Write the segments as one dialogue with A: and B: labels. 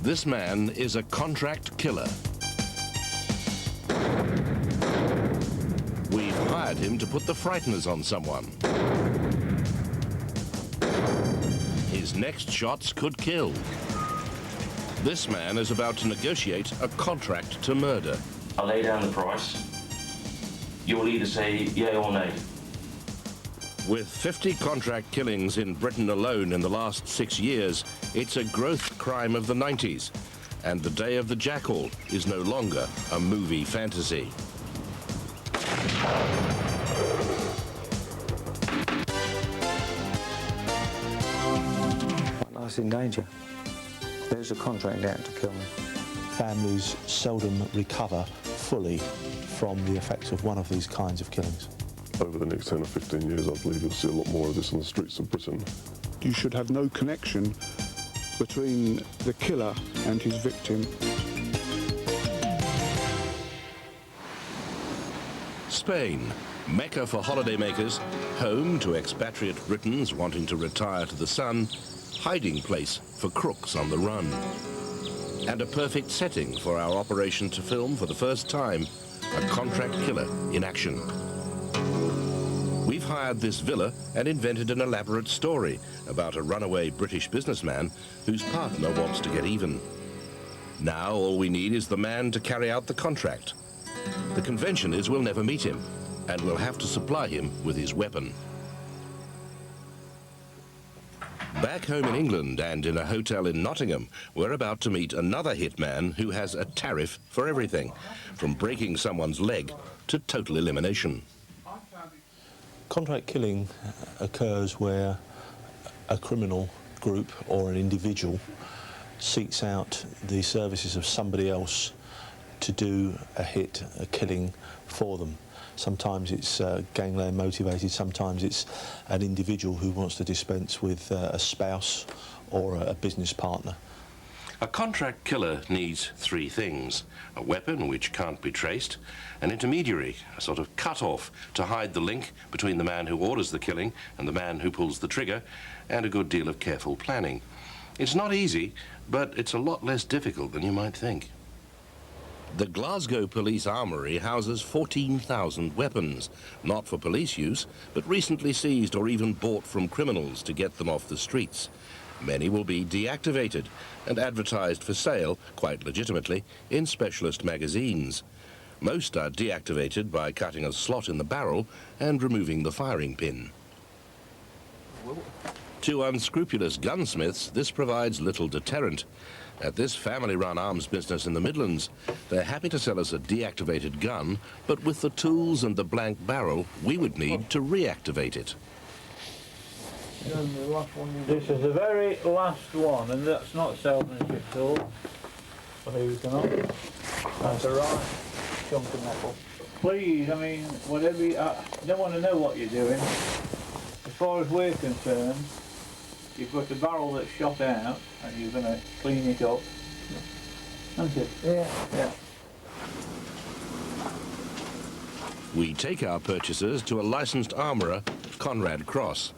A: This man is a contract killer. We've hired him to put the frighteners on someone. His next shots could kill. This man is about to negotiate a contract to murder.
B: I'll lay down the price. You'll either say yay or nay.
A: With 50 contract killings in Britain alone in the last 6 years, it's a growth crime of the 90s. And the Day of the Jackal is no longer a movie fantasy.
C: I was in danger. There's a contract out to kill me.
D: Families seldom recover fully from the effects of one of these kinds of killings.
E: Over the next 10 or 15 years, I believe you'll see a lot more of this on the streets of Britain.
F: You should have no connection between the killer and his victim.
A: Spain, Mecca for holidaymakers, home to expatriate Britons wanting to retire to the sun, hiding place for crooks on the run. And a perfect setting for our operation to film for the first time a contract killer in action. We've hired this villa and invented an elaborate story about a runaway British businessman whose partner wants to get even. Now all we need is the man to carry out the contract. The convention is we'll never meet him, and we'll have to supply him with his weapon. Back home in England and in a hotel in Nottingham, we're about to meet another hitman who has a tariff for everything, from breaking someone's leg to total elimination.
D: Contract killing occurs where a criminal group or an individual seeks out the services of somebody else to do a hit, a killing for them. Sometimes it's gangland motivated, sometimes it's an individual who wants to dispense with a spouse or a business partner.
A: A contract killer needs 3 things: a weapon which can't be traced, an intermediary, a sort of cut-off to hide the link between the man who orders the killing and the man who pulls the trigger, and a good deal of careful planning. It's not easy, but it's a lot less difficult than you might think. The Glasgow Police Armoury houses 14,000 weapons, not for police use, but recently seized or even bought from criminals to get them off the streets. Many will be deactivated and advertised for sale, quite legitimately, in specialist magazines. Most are deactivated by cutting a slot in the barrel and removing the firing pin. To unscrupulous gunsmiths, this provides little deterrent. At this family-run arms business in the Midlands, they're happy to sell us a deactivated gun, but with the tools and the blank barrel, we would need to reactivate it.
G: This is the very last one, and that's not salesmanship tool. Believe it or not. That's a right chunk of metal. Please, I mean, whatever you... I don't want to know what you're doing. As far as we're concerned, you've got a barrel that's shot out, and you're going to clean it up. Aren't you? Yeah. Yeah.
A: We take our purchases to a licensed armourer, Conrad Cross.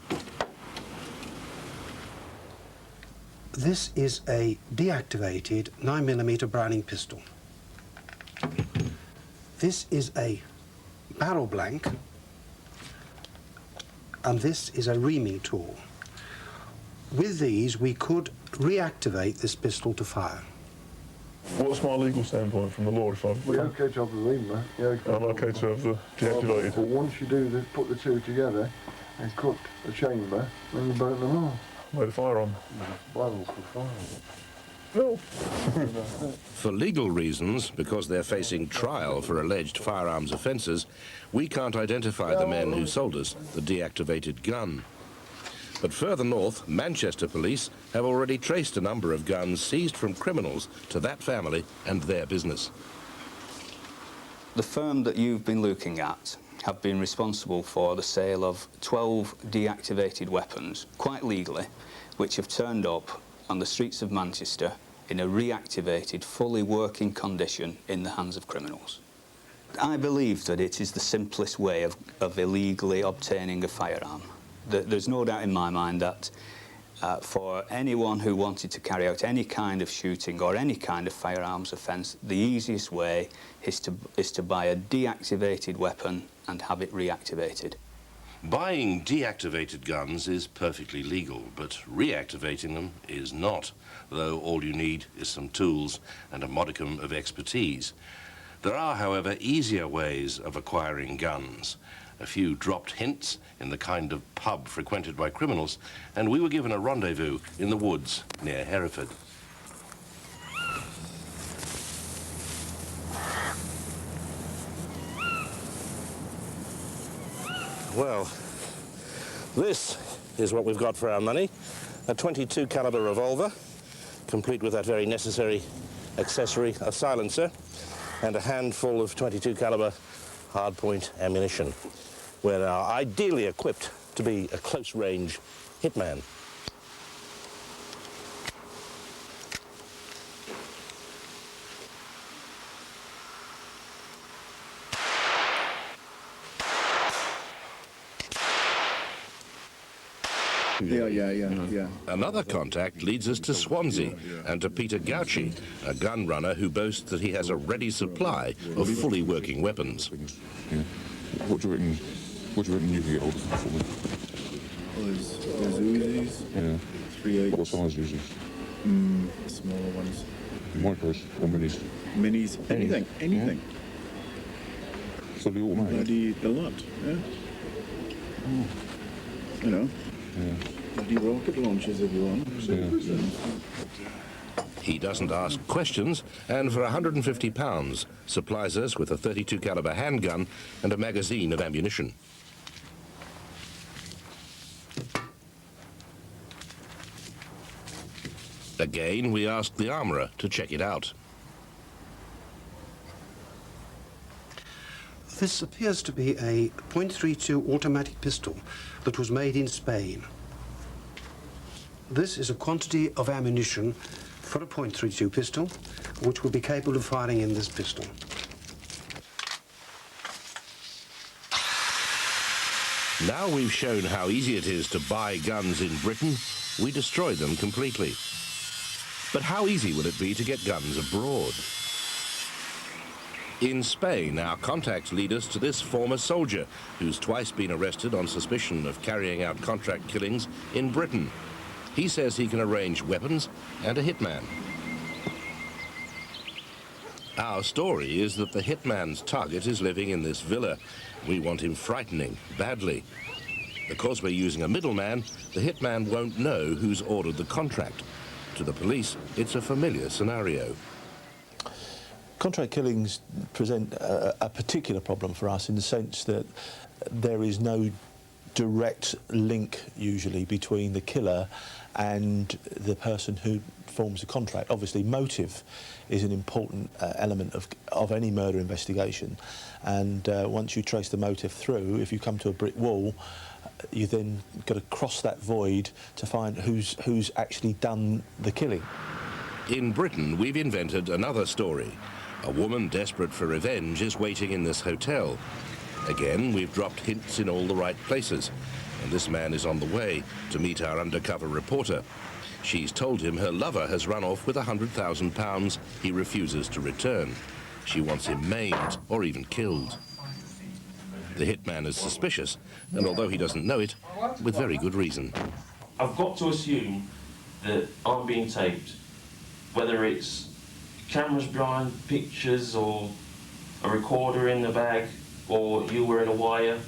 H: This is a deactivated 9mm Browning pistol. This is a barrel blank, and this is a reaming tool. With these, we could reactivate this pistol to fire.
E: What's my legal standpoint from the law if I've...
I: Well, you're okay to have the reamer.
E: I'm okay to have the deactivated.
I: But once you do this, put the two together and cut the chamber, then you burn them off.
E: Made a firearm.
I: Blood for fire.
E: No.
A: For legal reasons, because they're facing trial for alleged firearms offences, we can't identify the men who sold us the deactivated gun. But further north, Manchester police have already traced a number of guns seized from criminals to that family and their business.
J: The firm that you've been looking at have been responsible for the sale of 12 deactivated weapons, quite legally, which have turned up on the streets of Manchester in a reactivated, fully working condition in the hands of criminals. I believe that it is the simplest way of illegally obtaining a firearm. There's no doubt in my mind that For anyone who wanted to carry out any kind of shooting or any kind of firearms offence, the easiest way is to buy a deactivated weapon and have it reactivated.
A: Buying deactivated guns is perfectly legal, but reactivating them is not, though all you need is some tools and a modicum of expertise. There are, however, easier ways of acquiring guns. A few dropped hints in the kind of pub frequented by criminals, and we were given a rendezvous in the woods near Hereford. Well, this is what we've got for our money. A .22 caliber revolver, complete with that very necessary accessory, a silencer, and a handful of .22 caliber hardpoint ammunition. We're now ideally equipped to be a close-range hitman.
F: Yeah.
A: Another contact leads us to Swansea and to Peter Gauci, a gun runner who boasts that he has a ready supply of fully working weapons.
E: Yeah. What do you reckon you can get hold of for me?
K: There's Uzis,
E: Yeah.
K: 3.8.
E: What size Uzis?
K: Smaller ones.
E: Micros or minis?
K: Minis, anything.
E: Yeah. Fully automatic?
K: Bloody a lot, yeah. You know, bloody rocket launchers if you want.
A: He doesn't ask questions, and for £150 supplies us with a .32 caliber handgun and a magazine of ammunition. Again, we asked the armourer to check it out.
H: This appears to be a .32 automatic pistol that was made in Spain. This is a quantity of ammunition for a .32 pistol, which will be capable of firing in this pistol.
A: Now we've shown how easy it is to buy guns in Britain, we destroy them completely. But how easy will it be to get guns abroad? In Spain, our contacts lead us to this former soldier who's twice been arrested on suspicion of carrying out contract killings in Britain. He says he can arrange weapons and a hitman. Our story is that the hitman's target is living in this villa. We want him frightening, badly. Because we're using a middleman, the hitman won't know who's ordered the contract. To the police, it's a familiar scenario.
D: Contract killings present a particular problem for us in the sense that there is no direct link usually between the killer and the person who forms the contract. Obviously, motive is an important element of any murder investigation, and once you trace the motive through, if you come to a brick wall, you then got to cross that void to find who's actually done the killing.
A: In Britain, we've invented another story. A woman desperate for revenge is waiting in this hotel. Again, we've dropped hints in all the right places, and this man is on the way to meet our undercover reporter. She's told him her lover has run off with £100,000 he refuses to return. She wants him maimed or even killed. The hitman is suspicious, and although he doesn't know it, with very good reason.
B: I've got to assume that I'm being taped, whether it's cameras behind pictures or a recorder in the bag or you were in a wire,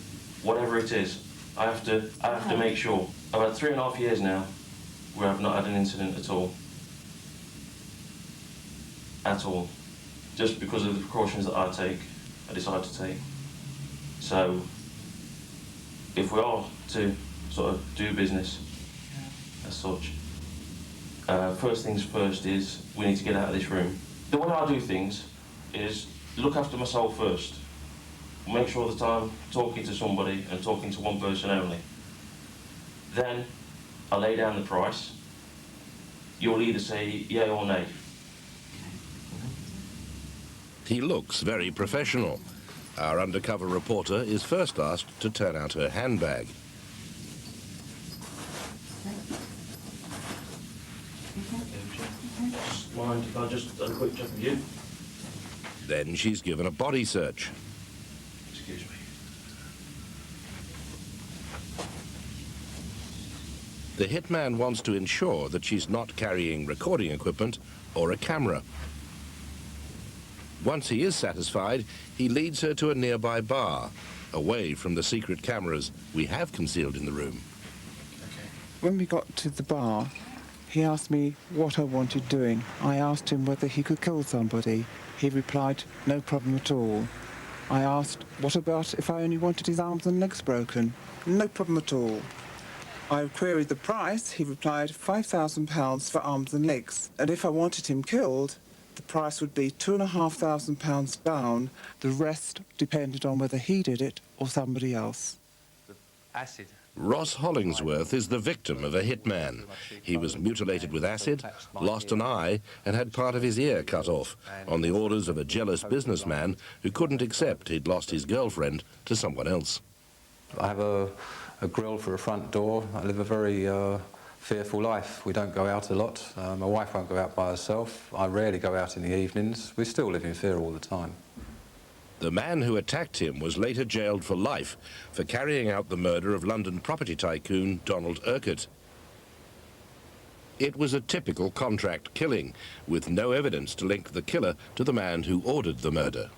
B: whatever it is. I have to make sure. I've had 3.5 years now where I've not had an incident at all. At all. Just because of the precautions that I decide to take. So, if we are to sort of do business as such, first things first is we need to get out of this room. The way I do things is look after myself first. Make sure that I'm talking to somebody and talking to one person only. Then I lay down the price. You'll either say yay or nay.
A: He looks very professional. Our undercover reporter is first asked to turn out her handbag.
B: mind if I just had a quick check of you?
A: Then she's given a body search.
B: Excuse me.
A: The hitman wants to ensure that she's not carrying recording equipment or a camera. Once he is satisfied, he leads her to a nearby bar, away from the secret cameras we have concealed in the room.
L: When we got to the bar, he asked me what I wanted doing. I asked him whether he could kill somebody. He replied, no problem at all. I asked, what about if I only wanted his arms and legs broken? No problem at all. I queried the price. He replied, £5,000 for arms and legs. And if I wanted him killed, the price would be £2,500 down. The rest depended on whether he did it or somebody else.
M: Acid.
A: Ross Hollingsworth is the victim of a hitman. He was mutilated with acid, lost an eye, and had part of his ear cut off on the orders of a jealous businessman who couldn't accept he'd lost his girlfriend to someone else.
M: I have a grill for a front door. I live a very fearful life. We don't go out a lot. My wife won't go out by herself. I rarely go out in the evenings. We still live in fear all the time.
A: The man who attacked him was later jailed for life for carrying out the murder of London property tycoon Donald Urquhart. It was a typical contract killing, with no evidence to link the killer to the man who ordered the murder.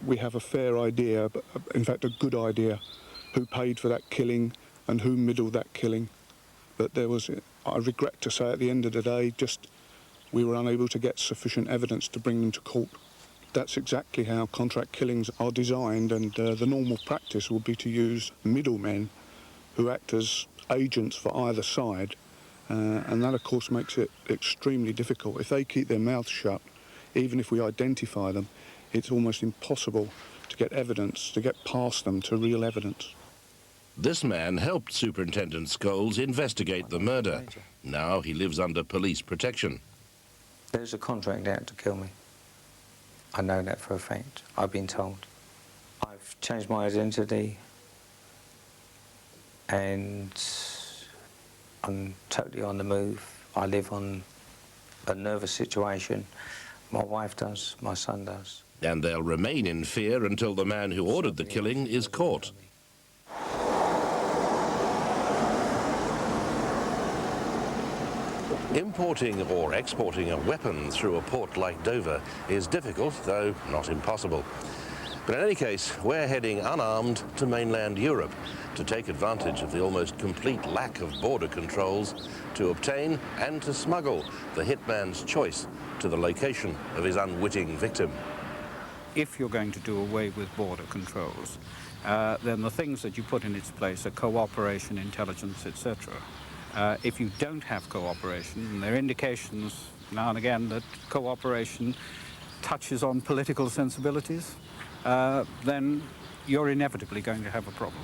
F: We have a fair idea, but in fact a good idea, who paid for that killing and who middled that killing. But there was, I regret to say, at the end of the day, just we were unable to get sufficient evidence to bring them to court. That's exactly how contract killings are designed, and the normal practice would be to use middlemen who act as agents for either side, and that of course makes it extremely difficult. If they keep their mouths shut, even if we identify them, it's almost impossible to get evidence, to get past them to real evidence.
A: This man helped Superintendent Scholes investigate the murder. Now he lives under police protection.
C: There's a contract out to kill me. I know that for a fact. I've been told. I've changed my identity and I'm totally on the move. I live on a nervous situation. My wife does, my son does.
A: And they'll remain in fear until the man who ordered the killing is caught. Importing or exporting a weapon through a port like Dover is difficult, though not impossible. But in any case, we're heading unarmed to mainland Europe to take advantage of the almost complete lack of border controls to obtain and to smuggle the hitman's choice to the location of his unwitting victim.
N: If you're going to do away with border controls, then the things that you put in its place are cooperation, intelligence, etc. If you don't have cooperation, and there are indications now and again that cooperation touches on political sensibilities, then you're inevitably going to have a problem.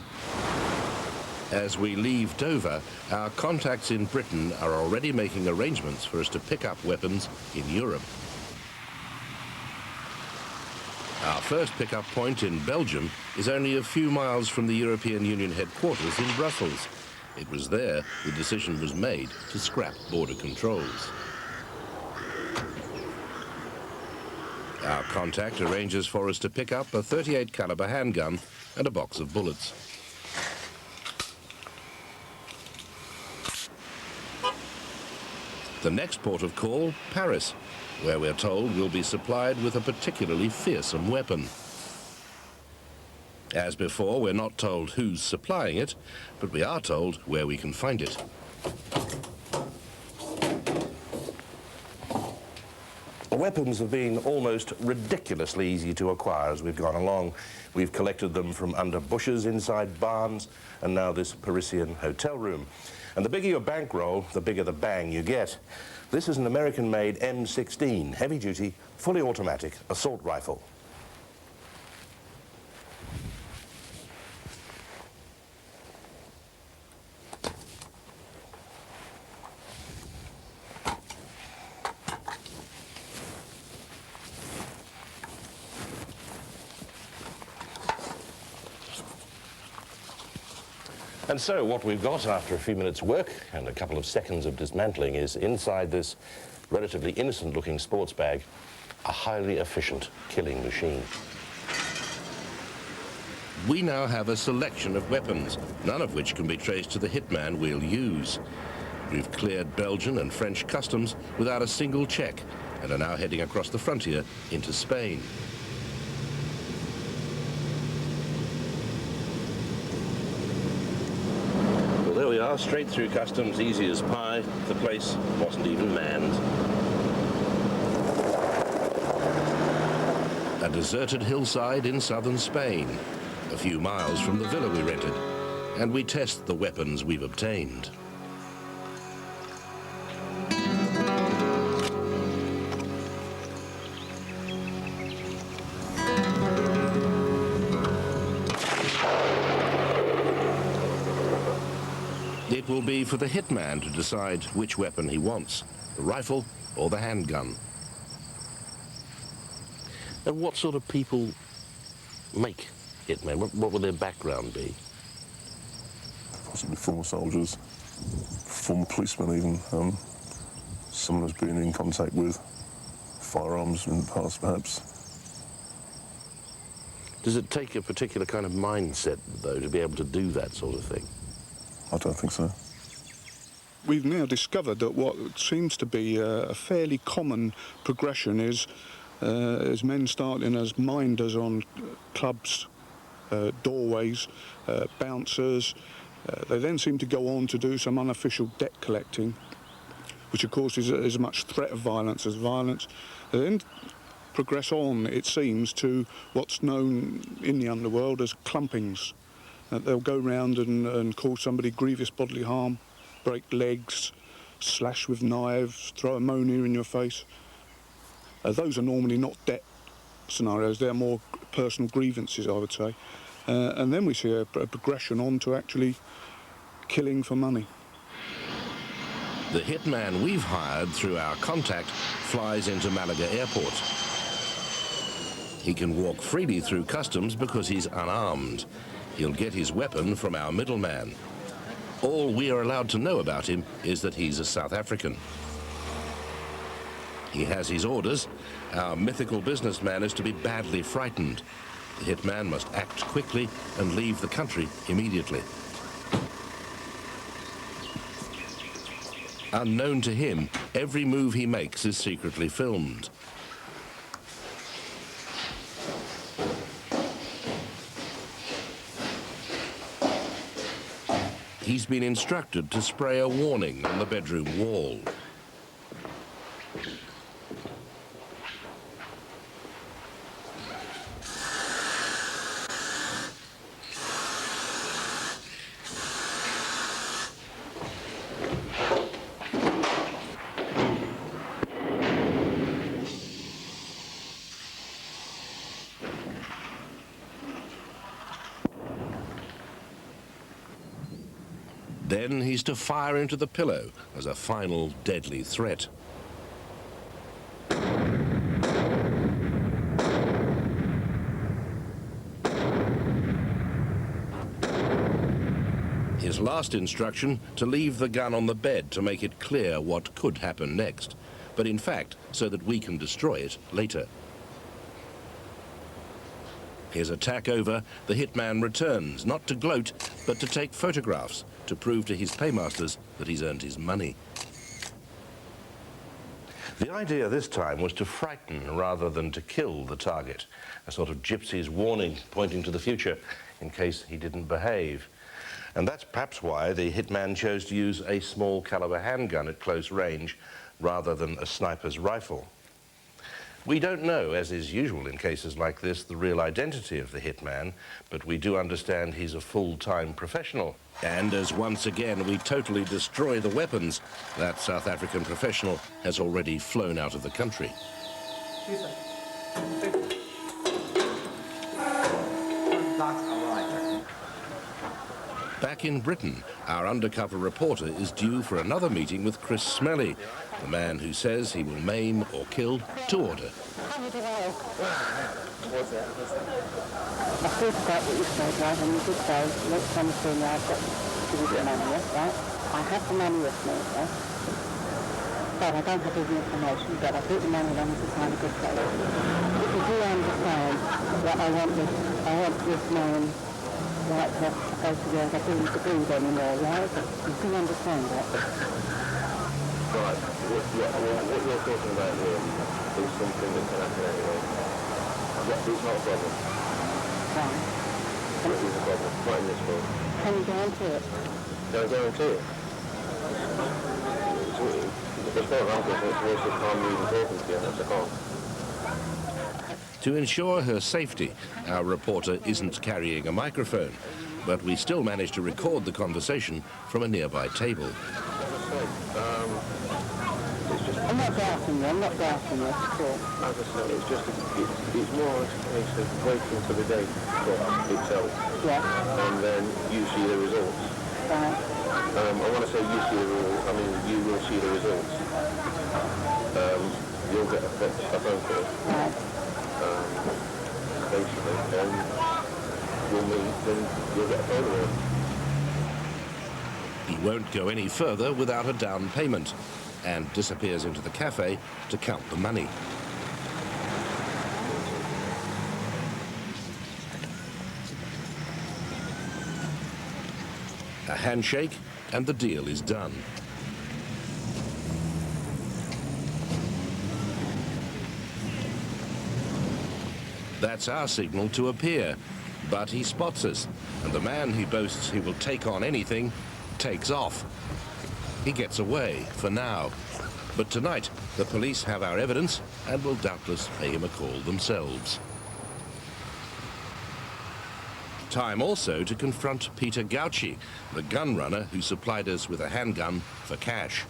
A: As we leave Dover, our contacts in Britain are already making arrangements for us to pick up weapons in Europe. Our first pickup point in Belgium is only a few miles from the European Union headquarters in Brussels. It was there the decision was made to scrap border controls. Our contact arranges for us to pick up a .38 caliber handgun and a box of bullets. The next port of call, Paris, where we're told we'll be supplied with a particularly fearsome weapon. As before, we're not told who's supplying it, but we are told where we can find it. The weapons have been almost ridiculously easy to acquire as we've gone along. We've collected them from under bushes, inside barns, and now this Parisian hotel room. And the bigger your bankroll, the bigger the bang you get. This is an American-made M16, heavy-duty, fully automatic assault rifle. And so what we've got after a few minutes' work and a couple of seconds of dismantling is inside this relatively innocent-looking sports bag a highly efficient killing machine. We now have a selection of weapons, none of which can be traced to the hitman we'll use. We've cleared Belgian and French customs without a single check and are now heading across the frontier into Spain. Well, there we are, straight through customs, easy as pie. The place wasn't even manned. A deserted hillside in southern Spain, a few miles from the villa we rented, and we test the weapons we've obtained. It will be for the hitman to decide which weapon he wants, the rifle or the handgun. And what sort of people make hitmen? What will their background be?
E: Possibly former soldiers, former policemen even, someone who's been in contact with firearms in the past perhaps.
A: Does it take a particular kind of mindset, though, to be able to do that sort of thing?
E: I don't think so.
F: We've now discovered that what seems to be a fairly common progression is men starting as minders on clubs, doorways, bouncers. They then seem to go on to do some unofficial debt collecting, which of course is as much threat of violence as violence. They then progress on, it seems, to what's known in the underworld as clumpings. They'll go round and cause somebody grievous bodily harm, break legs, slash with knives, throw ammonia in your face. Those are normally not debt scenarios, they're more personal grievances, I would say. And then we see a progression on to actually killing for money.
A: The hitman we've hired through our contact flies into Malaga Airport. He can walk freely through customs because he's unarmed. He'll get his weapon from our middleman. All we are allowed to know about him is that he's a South African. He has his orders. Our mythical businessman is to be badly frightened. The hitman must act quickly and leave the country immediately. Unknown to him, every move he makes is secretly filmed. He's been instructed to spray a warning on the bedroom wall. Then he's to fire into the pillow as a final deadly threat. His last instruction, to leave the gun on the bed to make it clear what could happen next, but in fact so that we can destroy it later. His attack over, the hitman returns, not to gloat, but to take photographs, to prove to his paymasters that he's earned his money. The idea this time was to frighten rather than to kill the target, a sort of gypsy's warning pointing to the future in case he didn't behave. And that's perhaps why the hitman chose to use a small caliber handgun at close range rather than a sniper's rifle. We don't know, as is usual in cases like this, the real identity of the hitman, but we do understand he's a full-time professional. And as once again we totally destroy the weapons, that South African professional has already flown out of the country. Back in Britain, our undercover reporter is due for another meeting with Chris Smelly, the man who says he will maim or kill to order.
O: I thought about what you said, right, and you did say, next time you see me, I've got to give you the money, yes, right? I have the money with me, yes? said, I don't have his information, but I put the money on to find a good place. If you do understand that I want this man, right, to go to where I don't to breathe anymore, right? You can understand that.
P: Right, what you're talking about here is something that can happen anyway. It's not a problem.
O: Right.
P: It is a problem, not in this world.
O: Can you guarantee it?
P: Can I guarantee it? As far as I'm concerned, it's a waste of time even talking to you, that's a con.
A: To ensure her safety, our reporter isn't carrying a microphone, but we still manage to record the conversation from a nearby table.
O: I'm not doubting you, at all.
P: As I said, it's more a case of waiting for the day itself.
O: Yeah.
P: And then you see the results.
O: Right.
P: I want to say you see the results, I mean you will see the results. You'll get a phone call.
O: Right.
P: Basically, and we'll meet, then you'll get a phone call.
A: He won't go any further without a down payment and disappears into the cafe to count the money. A handshake and the deal is done. That's our signal to appear, but he spots us, and the man he boasts he will take on anything takes off. He gets away for now, but tonight the police have our evidence and will doubtless pay him a call themselves. Time also to confront Peter Gauci, the gun runner who supplied us with a handgun for cash.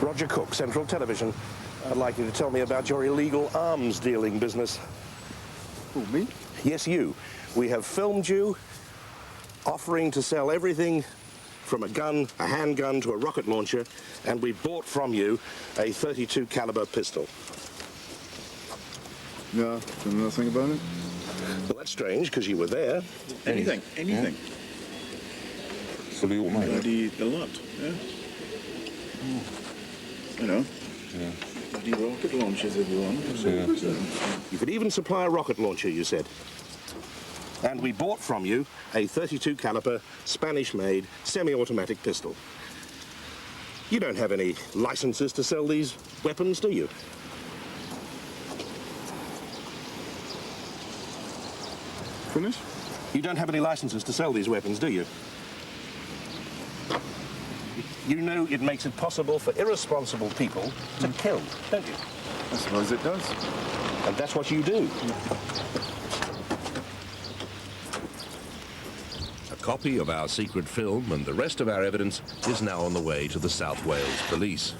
Q: Roger Cook, Central Television. I'd like you to tell me about your illegal arms dealing business.
I: Who, me?
Q: Yes, you. We have filmed you offering to sell everything from a gun, a handgun, to a rocket launcher, and we bought from you a .32 caliber pistol.
I: Yeah, do you know nothing about it?
Q: Well, that's strange, because you were there.
K: Anything.
Q: Yeah.
E: Fully automatic.
K: The lot, yeah. You know.
E: Yeah.
K: The rocket launchers if you want.
E: Yeah.
Q: You could even supply a rocket launcher, you said. And we bought from you a .32 caliber, Spanish-made, semi-automatic pistol. You don't have any licenses to sell these weapons, do you?
I: Finish?
Q: You don't have any licenses to sell these weapons, do you? You know it makes it possible for irresponsible people to kill, don't you?
I: I suppose it does.
Q: And that's what you do.
A: A copy of our secret film and the rest of our evidence is now on the way to the South Wales Police.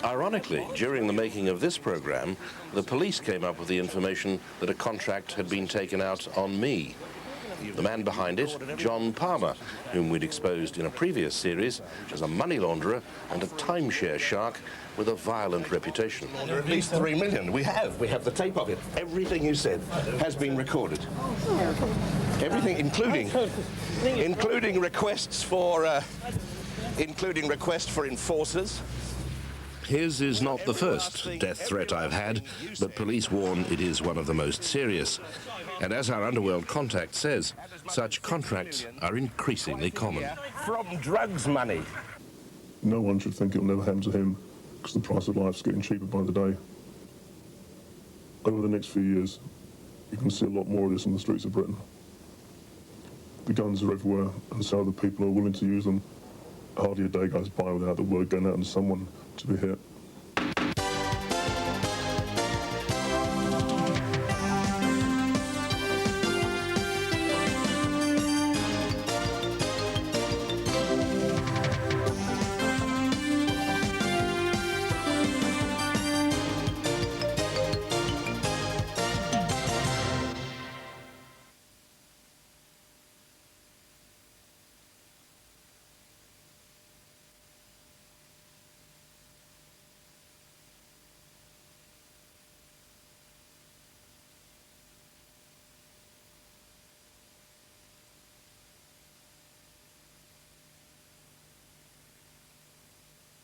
A: Ironically, during the making of this program, the police came up with the information that a contract had been taken out on me. The man behind it, John Palmer, whom we'd exposed in a previous series as a money launderer and a timeshare shark with a violent reputation.
Q: At least 3 million. We have the tape of it. Everything you said has been recorded. Everything, including requests for enforcers.
A: His is not the first death threat I've had, but police warn it is one of the most serious. And as our underworld contact says, such contracts are increasingly common.
Q: From drugs money.
E: No one should think it'll never happen to him, because the price of life's getting cheaper by the day. Over the next few years, you can see a lot more of this on the streets of Britain. The guns are everywhere, and so the people who are willing to use them. Hardly a day goes by without the word going out to someone to be hit.